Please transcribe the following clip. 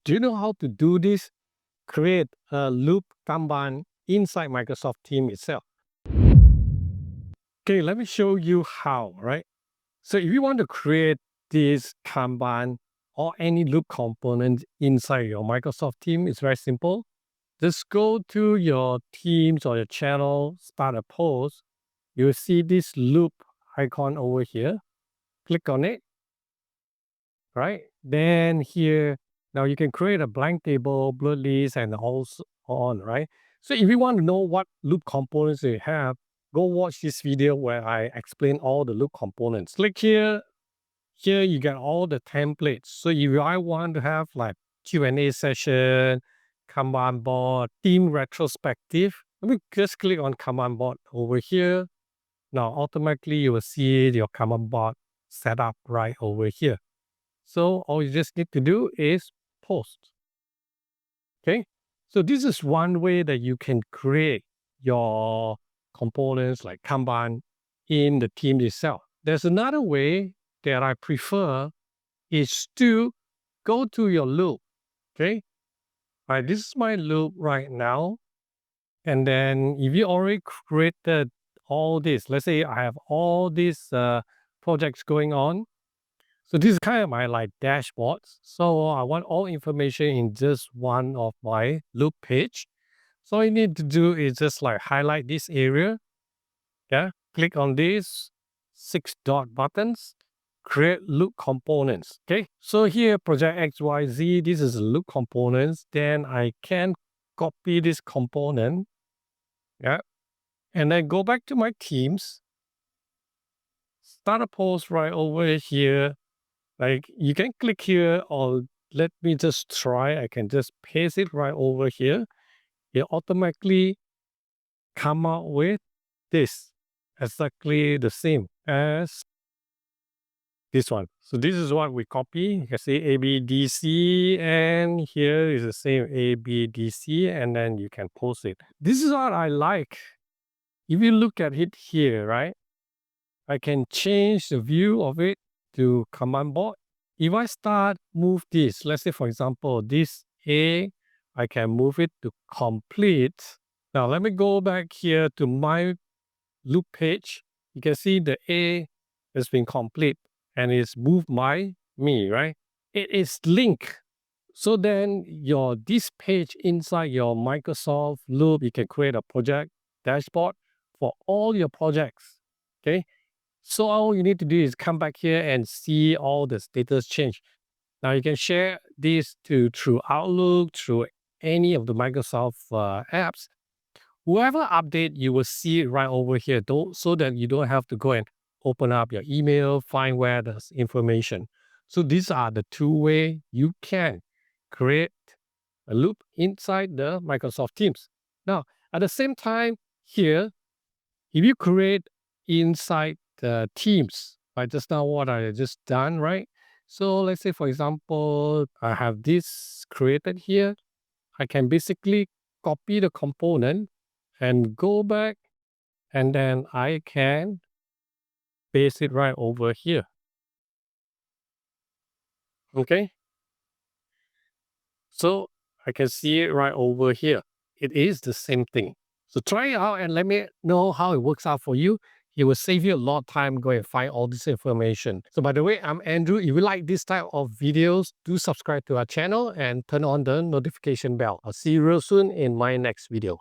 Do you know how to do this? Create a loop Kanban inside Microsoft Teams itself. Okay, let me show you how, right? So if you want to create this Kanban or any loop component inside your Microsoft team, it's very simple. Just go to your Teams or your channel, start a post. You'll see this loop icon over here. Click on it, right? Then here, now you can create a blank table, blur list, and also on, right? So if you want to know what loop components you have, go watch this video where I explain all the loop components. Click here. Here you get all the templates. So if I want to have like Q&A session, Kanban board, team retrospective, let me just click on Kanban board over here. Now automatically you will see your Kanban board set up right over here. So all you just need to do is post. Okay. So this is one way that you can create your components like Kanban in the team itself. There's another way that I prefer is to go to your loop. Okay. Right. This is my loop right now. And then if you already created all this, let's say I have all these projects going on. So this is kind of my like dashboards. So I want all information in just one of my loop page. So all you need to do is just like highlight this area. Yeah. Click on these 6 dot buttons. Create loop components. Okay. So here project XYZ, this is loop components. Then I can copy this component. Yeah. And then go back to my teams. Start a post right over here. Like you can click here or let me just try. I can just paste it right over here. It automatically come out with this exactly the same as this one. So this is what we copy. You can see ABDC and here is the same ABDC and then you can post it. This is what I like. If you look at it here, right? I can change the view of it to command board. If I start move this, let's say for example, this A, I can move it to complete. Now let me go back here to my loop page. You can see the A has been complete and it's moved by me, right? It is linked. So then this page inside your Microsoft Loop, you can create a project dashboard for all your projects. Okay. So all you need to do is come back here and see all the status change. Now you can share this through Outlook, through any of the Microsoft apps. Whoever update, you will see it right over here, so that you don't have to go and open up your email, find where there's information. So these are the two ways you can create a loop inside the Microsoft Teams. Now, at the same time here, if you create inside the Teams, right, just now what I just done, right? So let's say, for example, I have this created here. I can basically copy the component and go back, and then I can paste it right over here. Okay. So I can see it right over here. It is the same thing. So try it out and let me know how it works out for you. It will save you a lot of time going and find all this information. So by the way, I'm Andrew. If you like this type of videos, do subscribe to our channel and turn on the notification bell. I'll see you real soon in my next video.